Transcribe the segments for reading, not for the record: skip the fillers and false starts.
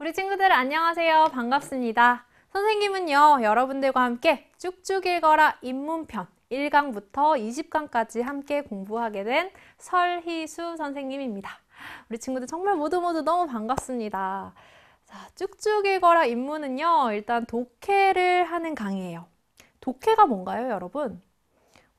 우리 친구들 안녕하세요. 반갑습니다. 선생님은요, 여러분들과 함께 쭉쭉 읽어라 입문편 1강부터 20강까지 함께 공부하게 된 설희수 선생님입니다. 우리 친구들 정말 모두 너무 반갑습니다. 자, 쭉쭉 읽어라 입문은요, 일단 독해를 하는 강의예요. 독해가 뭔가요, 여러분?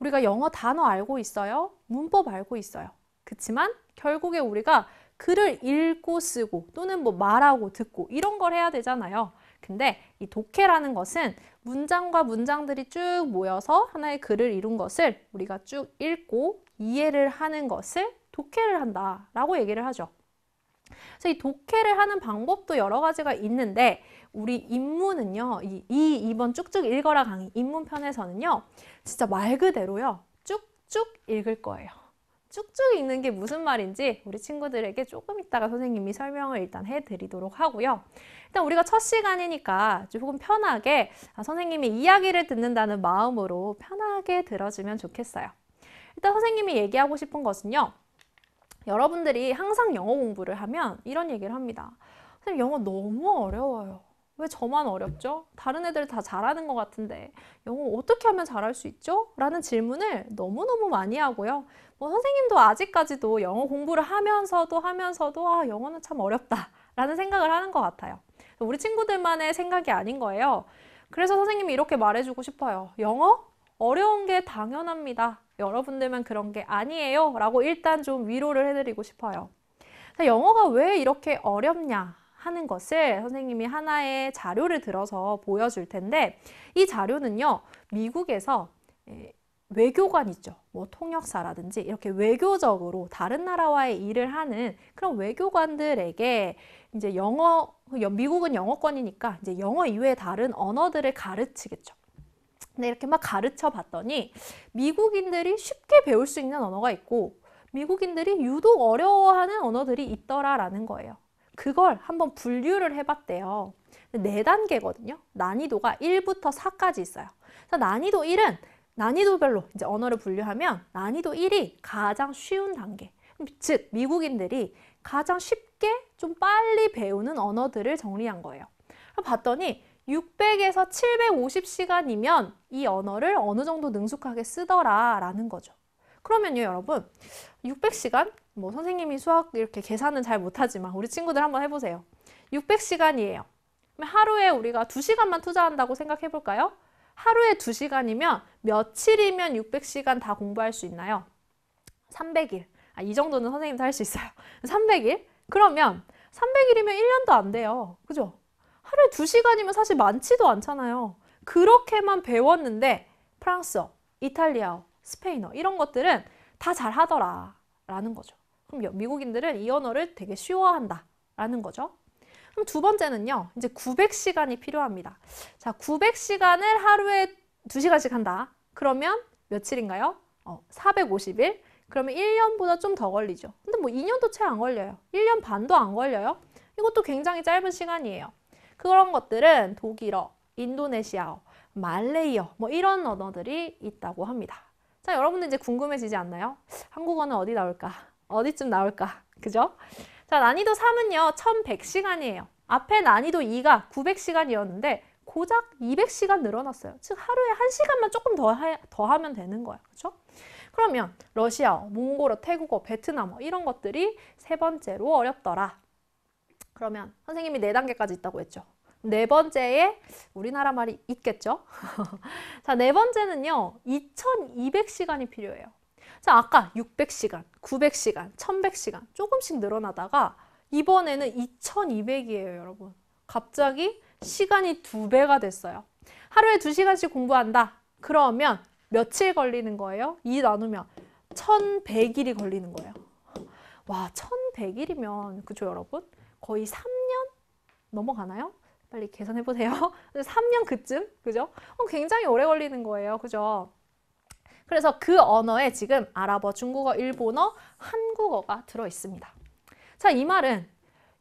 우리가 영어 단어 알고 있어요. 문법 알고 있어요. 그치만 결국에 우리가 글을 읽고 쓰고 또는 뭐 말하고 듣고 이런 걸 해야 되잖아요. 근데 이 독해라는 것은 문장과 문장들이 쭉 모여서 하나의 글을 이룬 것을 우리가 쭉 읽고 이해를 하는 것을 독해를 한다라고 얘기를 하죠. 그래서 이 독해를 하는 방법도 여러 가지가 있는데 우리 입문은요, 이번 쭉쭉 읽어라 강의 입문편에서는요, 진짜 말 그대로요, 쭉쭉 읽을 거예요. 쭉쭉 읽는 게 무슨 말인지 우리 친구들에게 조금 이따가 선생님이 설명을 일단 해드리도록 하고요. 일단 우리가 첫 시간이니까 조금 편하게 선생님이 이야기를 듣는다는 마음으로 편하게 들어주면 좋겠어요. 일단 선생님이 얘기하고 싶은 것은요, 여러분들이 항상 영어 공부를 하면 이런 얘기를 합니다. 선생님, 영어 너무 어려워요. 왜 저만 어렵죠? 다른 애들 다 잘하는 것 같은데 영어 어떻게 하면 잘할 수 있죠? 라는 질문을 너무너무 많이 하고요. 선생님도 아직까지도 영어 공부를 하면서도 영어는 참 어렵다 라는 생각을 하는 것 같아요. 우리 친구들만의 생각이 아닌 거예요. 그래서 선생님이 이렇게 말해주고 싶어요. 영어? 어려운 게 당연합니다. 여러분들만 그런 게 아니에요 라고 일단 좀 위로를 해드리고 싶어요. 영어가 왜 이렇게 어렵냐 하는 것을 선생님이 하나의 자료를 들어서 보여줄 텐데, 이 자료는요, 미국에서 외교관 있죠. 뭐 통역사라든지 이렇게 외교적으로 다른 나라와의 일을 하는 그런 외교관들에게 이제 미국은 영어권이니까 이제 영어 이외의 다른 언어들을 가르치겠죠. 근데 이렇게 막 가르쳐 봤더니 미국인들이 쉽게 배울 수 있는 언어가 있고 미국인들이 유독 어려워하는 언어들이 있더라라는 거예요. 그걸 한번 분류를 해봤대요. 4단계거든요. 난이도가 1부터 4까지 있어요. 그래서 난이도 1은 난이도별로 이제 언어를 분류하면 난이도 1이 가장 쉬운 단계. 즉, 미국인들이 가장 쉽게 좀 빨리 배우는 언어들을 정리한 거예요. 봤더니 600에서 750시간이면 이 언어를 어느 정도 능숙하게 쓰더라라는 거죠. 그러면요, 여러분, 600시간? 선생님이 수학 이렇게 계산은 잘 못하지만 우리 친구들 한번 해보세요. 600시간이에요. 하루에 우리가 2시간만 투자한다고 생각해 볼까요? 하루에 2시간이면 며칠이면 600시간 다 공부할 수 있나요? 300일. 이 정도는 선생님도 할 수 있어요. 300일? 그러면 300일이면 1년도 안 돼요. 그죠? 하루에 2시간이면 사실 많지도 않잖아요. 그렇게만 배웠는데 프랑스어, 이탈리아어, 스페인어 이런 것들은 다 잘하더라 라는 거죠. 그럼 미국인들은 이 언어를 되게 쉬워한다 라는 거죠. 그럼 두 번째는요, 이제 900시간이 필요합니다. 자, 900시간을 하루에 2시간씩 한다. 그러면 며칠인가요? 450일? 그러면 1년보다 좀 더 걸리죠. 근데 2년도 채 안 걸려요. 1년 반도 안 걸려요. 이것도 굉장히 짧은 시간이에요. 그런 것들은 독일어, 인도네시아어, 말레이어 이런 언어들이 있다고 합니다. 자, 여러분들 이제 궁금해지지 않나요? 한국어는 어디 나올까? 어디쯤 나올까? 그죠? 자, 난이도 3은요, 1100시간이에요. 앞에 난이도 2가 900시간이었는데 고작 200시간 늘어났어요. 즉, 하루에 1시간만 조금 더 하면 되는 거예요. 그렇죠? 그러면 러시아어, 몽골어, 태국어, 베트남어 이런 것들이 세 번째로 어렵더라. 그러면 선생님이 4단계까지 있다고 했죠. 네 번째에 우리나라 말이 있겠죠? 자, 네 번째는요, 2200시간이 필요해요. 자, 아까 600시간, 900시간, 1100시간 조금씩 늘어나다가 이번에는 2200이에요, 여러분. 갑자기 시간이 2배가 됐어요. 하루에 2시간씩 공부한다. 그러면 며칠 걸리는 거예요? 2 나누면 1100일이 걸리는 거예요. 와, 1100일이면 그죠, 여러분? 거의 3년 넘어가나요? 빨리 계산해보세요. 3년 그쯤? 그죠? 굉장히 오래 걸리는 거예요. 그죠? 그래서 그 언어에 지금 아랍어, 중국어, 일본어, 한국어가 들어있습니다. 자, 이 말은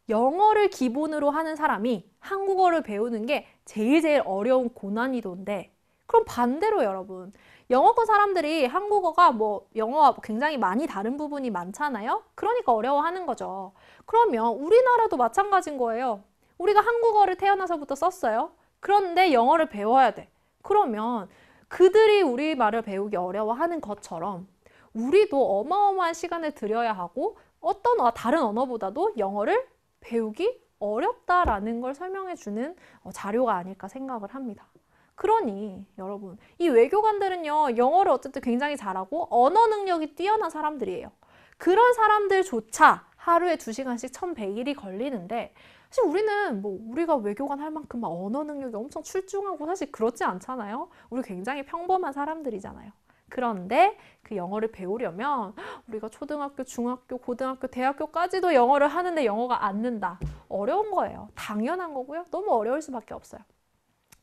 영어를 기본으로 하는 사람이 한국어를 배우는 게 제일 어려운 고난이도인데, 그럼 반대로 여러분, 영어권 사람들이 한국어가 영어와 굉장히 많이 다른 부분이 많잖아요. 그러니까 어려워하는 거죠. 그러면 우리나라도 마찬가지인 거예요. 우리가 한국어를 태어나서부터 썼어요. 그런데 영어를 배워야 돼. 그러면 그들이 우리말을 배우기 어려워하는 것처럼 우리도 어마어마한 시간을 들여야 하고 어떤 다른 언어보다도 영어를 배우기 어렵다라는 걸 설명해주는 자료가 아닐까 생각을 합니다. 그러니 여러분, 이 외교관들은요, 영어를 어쨌든 굉장히 잘하고 언어 능력이 뛰어난 사람들이에요. 그런 사람들조차 하루에 2시간씩 1100일이 걸리는데 사실 우리는 우리가 외교관 할 만큼 막 언어 능력이 엄청 출중하고 사실 그렇지 않잖아요. 우리 굉장히 평범한 사람들이잖아요. 그런데 그 영어를 배우려면 우리가 초등학교, 중학교, 고등학교, 대학교까지도 영어를 하는데 영어가 안 는다. 어려운 거예요. 당연한 거고요. 너무 어려울 수밖에 없어요.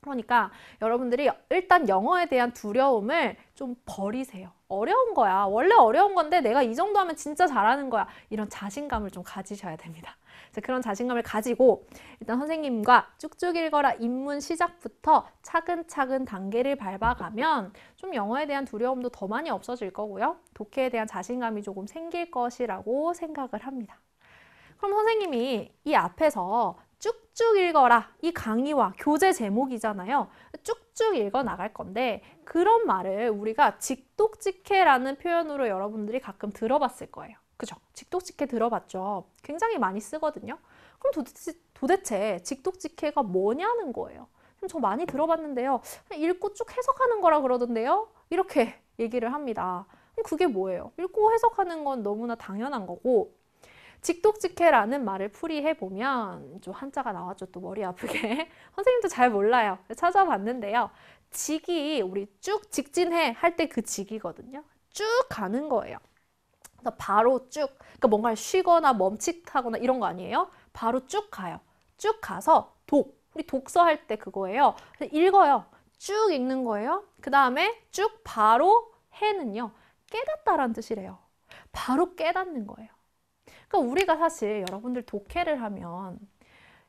그러니까 여러분들이 일단 영어에 대한 두려움을 좀 버리세요. 어려운 거야. 원래 어려운 건데 내가 이 정도 하면 진짜 잘하는 거야. 이런 자신감을 좀 가지셔야 됩니다. 그런 자신감을 가지고 일단 선생님과 쭉쭉 읽어라 입문 시작부터 차근차근 단계를 밟아가면 좀 영어에 대한 두려움도 더 많이 없어질 거고요. 독해에 대한 자신감이 조금 생길 것이라고 생각을 합니다. 그럼 선생님이 이 앞에서 쭉쭉 읽어라 이 강의와 교재 제목이잖아요. 쭉쭉 읽어 나갈 건데 그런 말을 우리가 직독직해라는 표현으로 여러분들이 가끔 들어봤을 거예요. 그죠? 직독직해 들어봤죠? 굉장히 많이 쓰거든요. 그럼 도대체 직독직해가 뭐냐는 거예요. 저 많이 들어봤는데요. 읽고 쭉 해석하는 거라 그러던데요. 이렇게 얘기를 합니다. 그럼 그게 뭐예요? 읽고 해석하는 건 너무나 당연한 거고 직독직해라는 말을 풀이해보면 좀 한자가 나왔죠. 또 머리 아프게. 선생님도 잘 몰라요. 찾아봤는데요. 직이 우리 쭉 직진해 할 때 그 직이거든요. 쭉 가는 거예요. 그래서 바로 쭉, 그러니까 뭔가를 쉬거나 멈칫하거나 이런 거 아니에요. 바로 쭉 가요. 쭉 가서 우리 독서 할 때 그거예요. 그래서 읽어요. 쭉 읽는 거예요. 그 다음에 쭉 바로 해는요. 깨닫다라는 뜻이래요. 바로 깨닫는 거예요. 그러니까 우리가 사실 여러분들 독해를 하면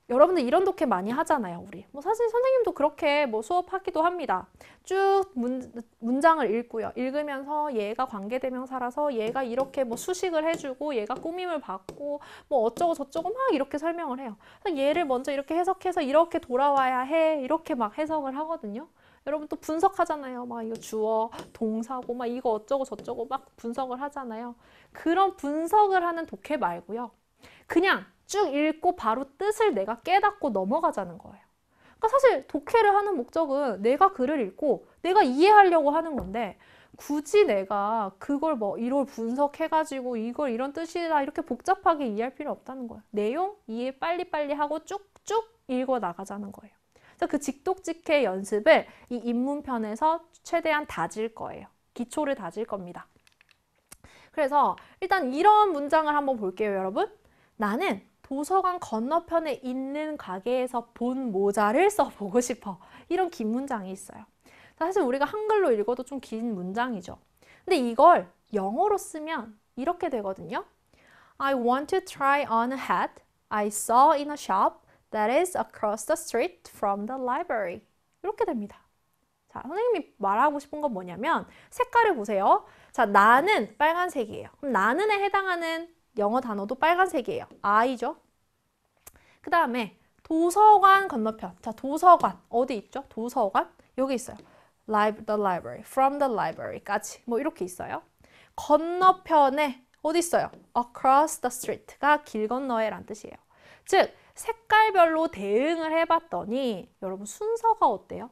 여러분들 이런 독해 많이 하잖아요. 우리 사실 선생님도 그렇게 수업하기도 합니다. 쭉 문장을 읽고요. 읽으면서 얘가 관계대명사라서 얘가 이렇게 수식을 해주고 얘가 꾸밈을 받고 어쩌고 저쩌고 막 이렇게 설명을 해요. 얘를 먼저 이렇게 해석해서 이렇게 돌아와야 해. 이렇게 막 해석을 하거든요. 여러분 또 분석하잖아요. 막 이거 주어, 동사고 막 이거 어쩌고 저쩌고 막 분석을 하잖아요. 그런 분석을 하는 독해 말고요. 그냥 쭉 읽고 바로 뜻을 내가 깨닫고 넘어가자는 거예요. 그러니까 사실 독해를 하는 목적은 내가 글을 읽고 내가 이해하려고 하는 건데 굳이 내가 그걸 이걸 분석해가지고 이걸 이런 뜻이다 이렇게 복잡하게 이해할 필요 없다는 거예요. 내용 이해 빨리빨리 하고 쭉쭉 읽어 나가자는 거예요. 그래서 그 직독직해 연습을 이 입문편에서 최대한 다질 거예요. 기초를 다질 겁니다. 그래서 일단 이런 문장을 한번 볼게요, 여러분. 나는 도서관 건너편에 있는 가게에서 본 모자를 써보고 싶어. 이런 긴 문장이 있어요. 사실 우리가 한글로 읽어도 좀 긴 문장이죠. 근데 이걸 영어로 쓰면 이렇게 되거든요. I want to try on a hat I saw in a shop that is across the street from the library. 이렇게 됩니다. 자, 선생님이 말하고 싶은 건 뭐냐면 색깔을 보세요. 자, 나는 빨간색이에요. 그럼 나는에 해당하는 영어 단어도 빨간색이에요. I죠. 그 다음에 도서관 건너편. 자, 도서관 어디 있죠? 도서관 여기 있어요. The library, from the library까지 이렇게 있어요. 건너편에 어디 있어요? Across the street가 길 건너에 란 뜻이에요. 즉 색깔별로 대응을 해봤더니 여러분 순서가 어때요?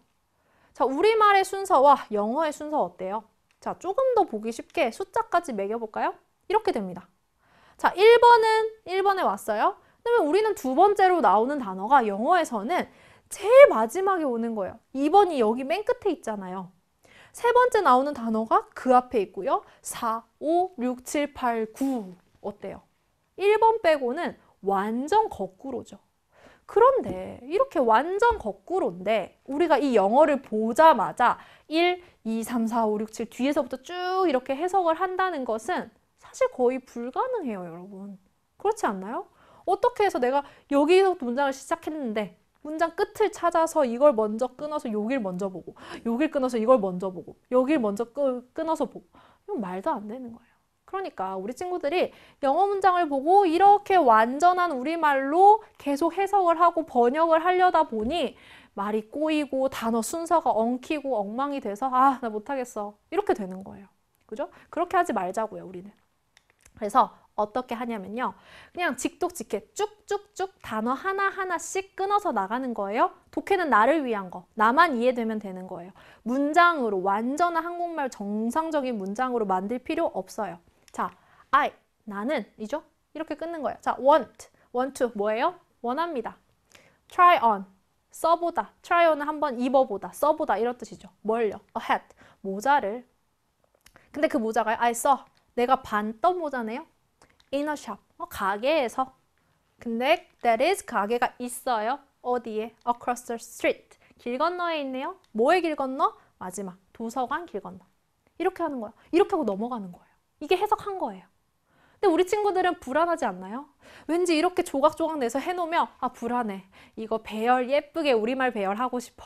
자, 우리말의 순서와 영어의 순서 어때요? 자, 조금 더 보기 쉽게 숫자까지 매겨볼까요? 이렇게 됩니다. 자, 1번에 왔어요. 그러면 우리는 두 번째로 나오는 단어가 영어에서는 제일 마지막에 오는 거예요. 2번이 여기 맨 끝에 있잖아요. 세 번째 나오는 단어가 그 앞에 있고요. 4, 5, 6, 7, 8, 9 어때요? 1번 빼고는 완전 거꾸로죠. 그런데 이렇게 완전 거꾸로인데 우리가 이 영어를 보자마자 1, 2, 3, 4, 5, 6, 7 뒤에서부터 쭉 이렇게 해석을 한다는 것은 사실 거의 불가능해요, 여러분. 그렇지 않나요? 어떻게 해서 내가 여기서부터 문장을 시작했는데 문장 끝을 찾아서 이걸 먼저 끊어서 여길 먼저 보고 여길 끊어서 이걸 먼저 보고 여길 먼저 끊어서 보고 이건 말도 안 되는 거예요. 그러니까 우리 친구들이 영어 문장을 보고 이렇게 완전한 우리말로 계속 해석을 하고 번역을 하려다 보니 말이 꼬이고 단어 순서가 엉키고 엉망이 돼서 아, 나 못하겠어. 이렇게 되는 거예요. 그죠? 그렇게 하지 말자고요, 우리는. 그래서 어떻게 하냐면요. 그냥 직독직해 쭉쭉쭉 단어 하나하나씩 끊어서 나가는 거예요. 독해는 나를 위한 거. 나만 이해되면 되는 거예요. 문장으로 완전한 한국말 정상적인 문장으로 만들 필요 없어요. 자, I, 나는 이죠? 이렇게 끊는 거예요. 자, want to 뭐예요? 원합니다. try on, 써보다. try on은 한번 입어보다, 써보다 이런 뜻이죠. 뭘요? a hat, 모자를. 근데 그 모자가 I saw, 내가 봤던 모자네요. in a shop, 가게에서. 근데 that is, 가게가 있어요. 어디에? across the street, 길 건너에 있네요. 뭐의 길 건너? 마지막, 도서관 길 건너. 이렇게 하는 거야. 이렇게 하고 넘어가는 거예요. 이게 해석한 거예요. 근데 우리 친구들은 불안하지 않나요? 왠지 이렇게 조각조각 내서 해놓으면 아, 불안해. 이거 배열 예쁘게 우리말 배열하고 싶어.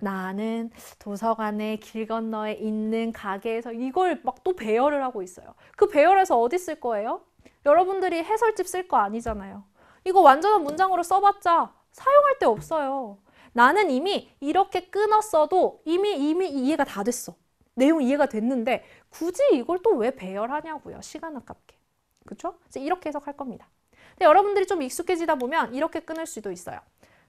나는 도서관에 길 건너에 있는 가게에서 이걸 막 또 배열을 하고 있어요. 그 배열에서 어디 쓸 거예요? 여러분들이 해설집 쓸 거 아니잖아요. 이거 완전한 문장으로 써봤자 사용할 데 없어요. 나는 이미 이렇게 끊었어도 이미 이해가 다 됐어. 내용 이해가 됐는데 굳이 이걸 또 왜 배열하냐고요. 시간 아깝게. 그렇죠? 이렇게 해석할 겁니다. 근데 여러분들이 좀 익숙해지다 보면 이렇게 끊을 수도 있어요.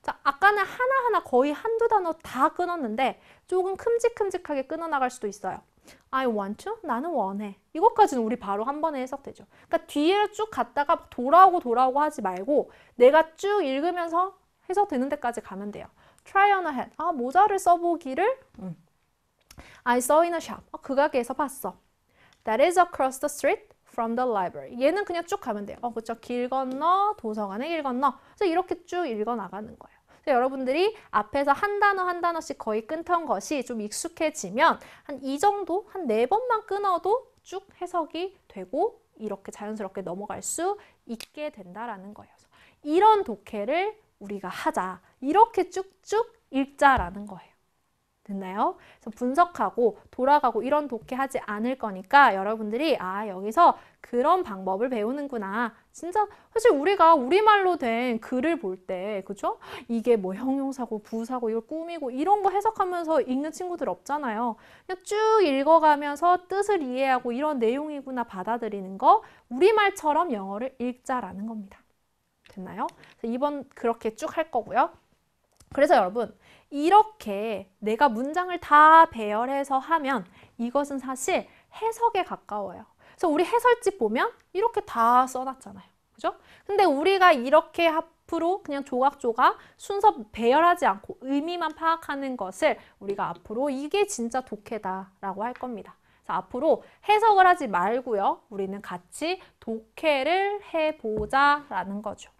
자, 아까는 하나하나 거의 한두 단어 다 끊었는데 조금 큼직큼직하게 끊어나갈 수도 있어요. I want to? 나는 원해. 이것까지는 우리 바로 한 번에 해석되죠. 그러니까 뒤에 쭉 갔다가 돌아오고 하지 말고 내가 쭉 읽으면서 해석되는 데까지 가면 돼요. Try on a hat. 아, 모자를 써보기를 I saw in a shop. 그 가게에서 봤어. That is across the street from the library. 얘는 그냥 쭉 가면 돼요. 그렇죠. 길 건너, 도서관의 길 건너. 그래서 이렇게 쭉 읽어 나가는 거예요. 여러분들이 앞에서 한 단어 한 단어씩 거의 끊던 것이 좀 익숙해지면 한 이 정도, 한 4번만 끊어도 쭉 해석이 되고 이렇게 자연스럽게 넘어갈 수 있게 된다라는 거예요. 이런 독해를 우리가 하자. 이렇게 쭉쭉 읽자라는 거예요. 됐나요? 그래서 분석하고 돌아가고 이런 독해하지 않을 거니까 여러분들이 아, 여기서 그런 방법을 배우는구나. 진짜 사실 우리가 우리말로 된 글을 볼 때 그죠? 이게 뭐 형용사고 부사고 이걸 꾸미고 이런 거 해석하면서 읽는 친구들 없잖아요. 그냥 쭉 읽어가면서 뜻을 이해하고 이런 내용이구나 받아들이는 거 우리말처럼 영어를 읽자라는 겁니다. 됐나요? 그래서 이번 그렇게 쭉 할 거고요. 그래서 여러분 이렇게 내가 문장을 다 배열해서 하면 이것은 사실 해석에 가까워요. 그래서 우리 해설집 보면 이렇게 다 써놨잖아요. 그죠? 근데 우리가 이렇게 앞으로 그냥 조각조각 순서 배열하지 않고 의미만 파악하는 것을 우리가 앞으로 이게 진짜 독해다라고 할 겁니다. 그래서 앞으로 해석을 하지 말고요. 우리는 같이 독해를 해보자라는 거죠.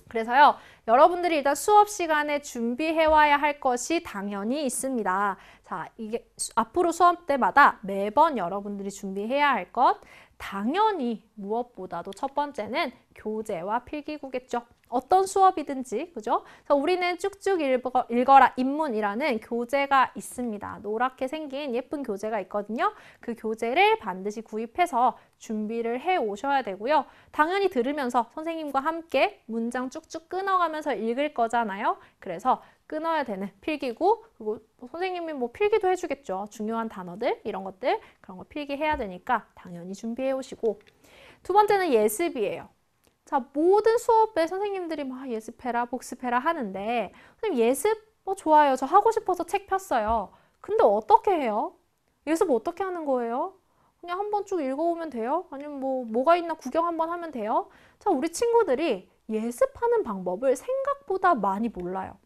그래서요, 여러분들이 일단 수업 시간에 준비해 와야 할 것이 당연히 있습니다. 자, 이게 앞으로 수업 때마다 매번 여러분들이 준비해야 할 것, 당연히 무엇보다도 첫 번째는 교재와 필기구겠죠. 어떤 수업이든지, 그죠? 그래서 우리는 쭉쭉 읽어라 입문이라는 교재가 있습니다. 노랗게 생긴 예쁜 교재가 있거든요. 그 교재를 반드시 구입해서 준비를 해 오셔야 되고요. 당연히 들으면서 선생님과 함께 문장 쭉쭉 끊어가면서 읽을 거잖아요. 그래서 끊어야 되는 필기구, 그리고 선생님이 뭐 필기도 해주겠죠. 중요한 단어들, 이런 것들, 그런 거 필기해야 되니까 당연히 준비해 오시고. 두 번째는 예습이에요. 자, 모든 수업에 선생님들이 막 예습해라, 복습해라 하는데 선생님 예습? 좋아요. 저 하고 싶어서 책 폈어요. 근데 어떻게 해요? 예습 어떻게 하는 거예요? 그냥 한번 쭉 읽어오면 돼요? 아니면 뭐가 있나 구경 한번 하면 돼요? 자, 우리 친구들이 예습하는 방법을 생각보다 많이 몰라요.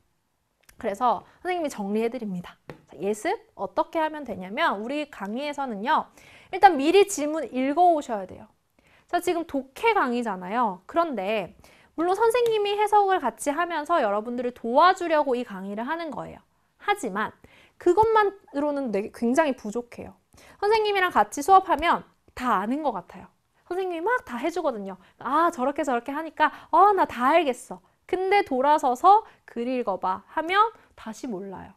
그래서 선생님이 정리해드립니다. 자, 예습 어떻게 하면 되냐면 우리 강의에서는요. 일단 미리 질문 읽어오셔야 돼요. 자, 지금 독해 강의잖아요. 그런데 물론 선생님이 해석을 같이 하면서 여러분들을 도와주려고 이 강의를 하는 거예요. 하지만 그것만으로는 굉장히 부족해요. 선생님이랑 같이 수업하면 다 아는 것 같아요. 선생님이 막 다 해주거든요. 아, 저렇게 하니까 나 다 알겠어. 근데 돌아서서 글 읽어봐 하면 다시 몰라요.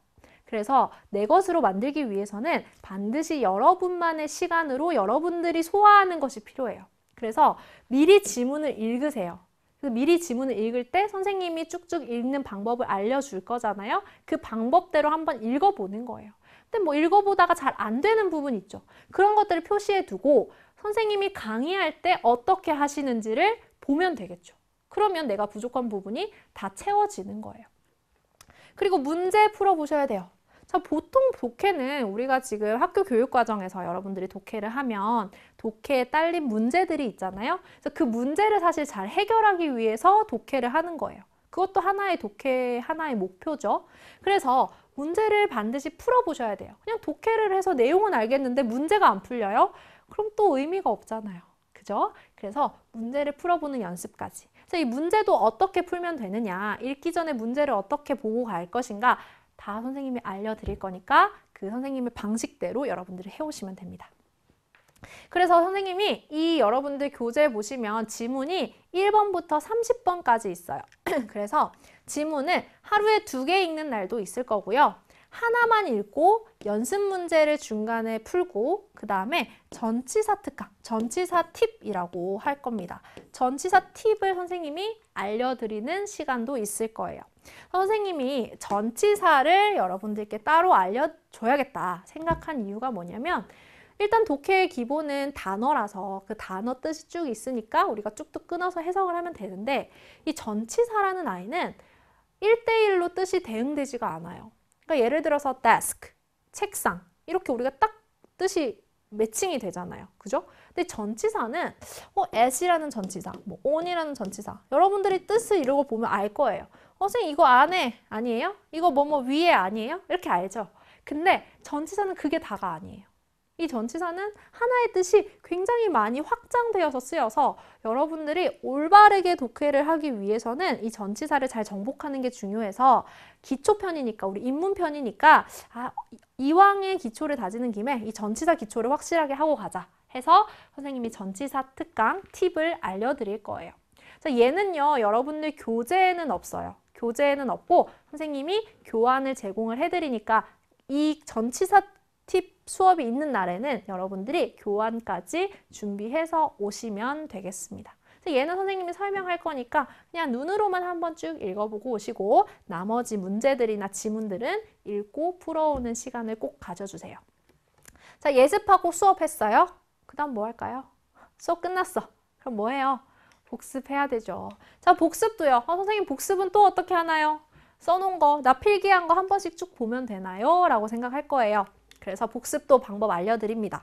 그래서 내 것으로 만들기 위해서는 반드시 여러분만의 시간으로 여러분들이 소화하는 것이 필요해요. 그래서 미리 지문을 읽으세요. 그래서 미리 지문을 읽을 때 선생님이 쭉쭉 읽는 방법을 알려줄 거잖아요. 그 방법대로 한번 읽어보는 거예요. 근데 뭐 읽어보다가 잘 안 되는 부분 있죠. 그런 것들을 표시해 두고 선생님이 강의할 때 어떻게 하시는지를 보면 되겠죠. 그러면 내가 부족한 부분이 다 채워지는 거예요. 그리고 문제 풀어보셔야 돼요. 자, 보통 독해는 우리가 지금 학교 교육 과정에서 여러분들이 독해를 하면 독해에 딸린 문제들이 있잖아요. 그래서 그 문제를 사실 잘 해결하기 위해서 독해를 하는 거예요. 그것도 하나의 독해, 하나의 목표죠. 그래서 문제를 반드시 풀어보셔야 돼요. 그냥 독해를 해서 내용은 알겠는데 문제가 안 풀려요? 그럼 또 의미가 없잖아요. 그죠? 그래서 문제를 풀어보는 연습까지. 그래서 이 문제도 어떻게 풀면 되느냐, 읽기 전에 문제를 어떻게 보고 갈 것인가 다 선생님이 알려드릴 거니까 그 선생님의 방식대로 여러분들이 해오시면 됩니다. 그래서 선생님이 이 여러분들 교재 보시면 지문이 1번부터 30번까지 있어요. 그래서 지문을 하루에 2개 읽는 날도 있을 거고요. 하나만 읽고 연습 문제를 중간에 풀고 그 다음에 전치사 특강, 전치사 팁이라고 할 겁니다. 전치사 팁을 선생님이 알려드리는 시간도 있을 거예요. 선생님이 전치사를 여러분들께 따로 알려줘야겠다 생각한 이유가 뭐냐면 일단 독해의 기본은 단어라서 그 단어 뜻이 쭉 있으니까 우리가 쭉쭉 끊어서 해석을 하면 되는데 이 전치사라는 아이는 1대1로 뜻이 대응되지가 않아요. 그러니까 예를 들어서 desk, 책상 이렇게 우리가 딱 뜻이 매칭이 되잖아요. 그죠? 근데 전치사는 at이라는 전치사, 뭐 on이라는 전치사 여러분들이 뜻을 이러고 보면 알 거예요. 선생님 이거 안에 아니에요? 이거 뭐뭐 위에 아니에요? 이렇게 알죠? 근데 전치사는 그게 다가 아니에요. 이 전치사는 하나의 뜻이 굉장히 많이 확장되어서 쓰여서 여러분들이 올바르게 독해를 하기 위해서는 이 전치사를 잘 정복하는 게 중요해서 기초편이니까 우리 입문편이니까 이왕의 기초를 다지는 김에 이 전치사 기초를 확실하게 하고 가자 해서 선생님이 전치사 특강 팁을 알려드릴 거예요. 자, 얘는요 여러분들 교재에는 없어요. 교재에는 없고 선생님이 교환을 제공을 해드리니까 이 전치사 팁 수업이 있는 날에는 여러분들이 교환까지 준비해서 오시면 되겠습니다. 얘는 선생님이 설명할 거니까 그냥 눈으로만 한번 쭉 읽어보고 오시고 나머지 문제들이나 지문들은 읽고 풀어오는 시간을 꼭 가져주세요. 자, 예습하고 수업했어요? 그 다음 뭐 할까요? 수업 끝났어. 그럼 뭐 해요? 복습해야 되죠. 자, 복습도요. 선생님 복습은 또 어떻게 하나요? 써놓은 거, 나 필기한 거 한 번씩 쭉 보면 되나요? 라고 생각할 거예요. 그래서 복습도 방법 알려드립니다.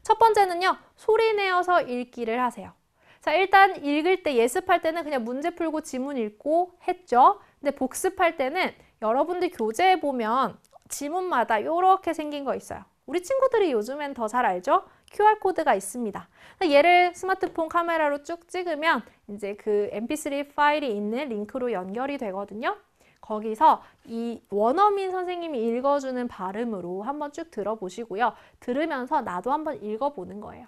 첫 번째는요. 소리 내어서 읽기를 하세요. 자, 일단 읽을 때 예습할 때는 그냥 문제 풀고 지문 읽고 했죠. 근데 복습할 때는 여러분들 교재에 보면 지문마다 이렇게 생긴 거 있어요. 우리 친구들이 요즘엔 더 잘 알죠? QR코드가 있습니다. 얘를 스마트폰 카메라로 쭉 찍으면 이제 그 mp3 파일이 있는 링크로 연결이 되거든요. 거기서 이 원어민 선생님이 읽어주는 발음으로 한번 쭉 들어보시고요. 들으면서 나도 한번 읽어보는 거예요.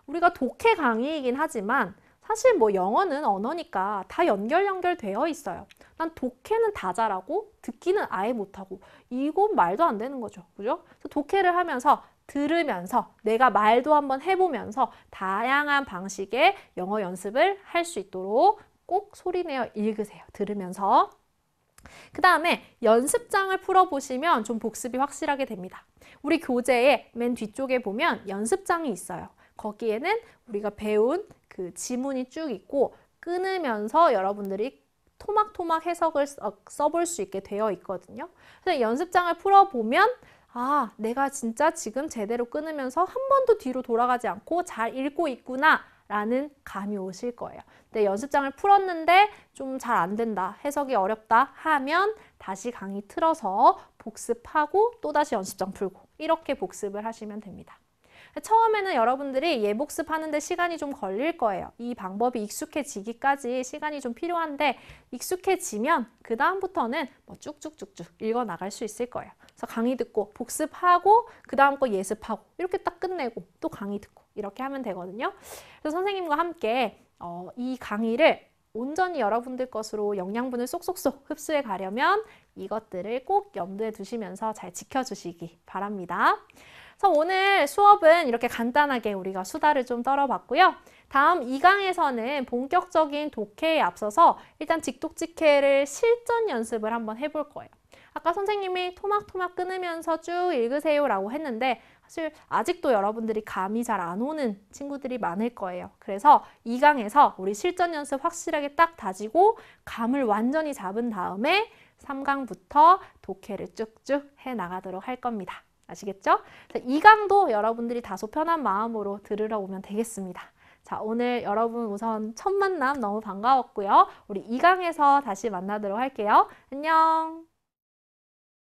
우리가 독해 강의이긴 하지만 사실 뭐 영어는 언어니까 다 연결되어 있어요. 난 독해는 다 잘하고 듣기는 아예 못하고 이건 말도 안 되는 거죠. 그죠? 그래서 독해를 하면서 들으면서 내가 말도 한번 해보면서 다양한 방식의 영어 연습을 할 수 있도록 꼭 소리내어 읽으세요. 들으면서. 그 다음에 연습장을 풀어보시면 좀 복습이 확실하게 됩니다. 우리 교재의 맨 뒤쪽에 보면 연습장이 있어요. 거기에는 우리가 배운 그 지문이 쭉 있고 끊으면서 여러분들이 토막토막 해석을 써볼 수 있게 되어 있거든요. 그래서 연습장을 풀어보면 내가 진짜 지금 제대로 끊으면서 한 번도 뒤로 돌아가지 않고 잘 읽고 있구나 라는 감이 오실 거예요. 근데 연습장을 풀었는데 좀 잘 안 된다, 해석이 어렵다 하면 다시 강의 틀어서 복습하고 또다시 연습장 풀고 이렇게 복습을 하시면 됩니다. 처음에는 여러분들이 예복습하는데 시간이 좀 걸릴 거예요. 이 방법이 익숙해지기까지 시간이 좀 필요한데 익숙해지면 그 다음부터는 뭐 쭉쭉쭉쭉 읽어 나갈 수 있을 거예요. 그래서 강의 듣고 복습하고 그 다음 거 예습하고 이렇게 딱 끝내고 또 강의 듣고 이렇게 하면 되거든요. 그래서 선생님과 함께 이 강의를 온전히 여러분들 것으로 영양분을 쏙쏙쏙 흡수해 가려면 이것들을 꼭 염두에 두시면서 잘 지켜주시기 바랍니다. 그래서 오늘 수업은 이렇게 간단하게 우리가 수다를 좀 떨어봤고요. 다음 2강에서는 본격적인 독해에 앞서서 일단 직독직해를 실전 연습을 한번 해볼 거예요. 아까 선생님이 토막토막 끊으면서 쭉 읽으세요 라고 했는데 사실 아직도 여러분들이 감이 잘 안 오는 친구들이 많을 거예요. 그래서 2강에서 우리 실전 연습 확실하게 딱 다지고 감을 완전히 잡은 다음에 3강부터 독해를 쭉쭉 해 나가도록 할 겁니다. 아시겠죠? 2강도 여러분들이 다소 편한 마음으로 들으러 오면 되겠습니다. 자, 오늘 여러분 우선 첫 만남 너무 반가웠고요. 우리 2강에서 다시 만나도록 할게요. 안녕!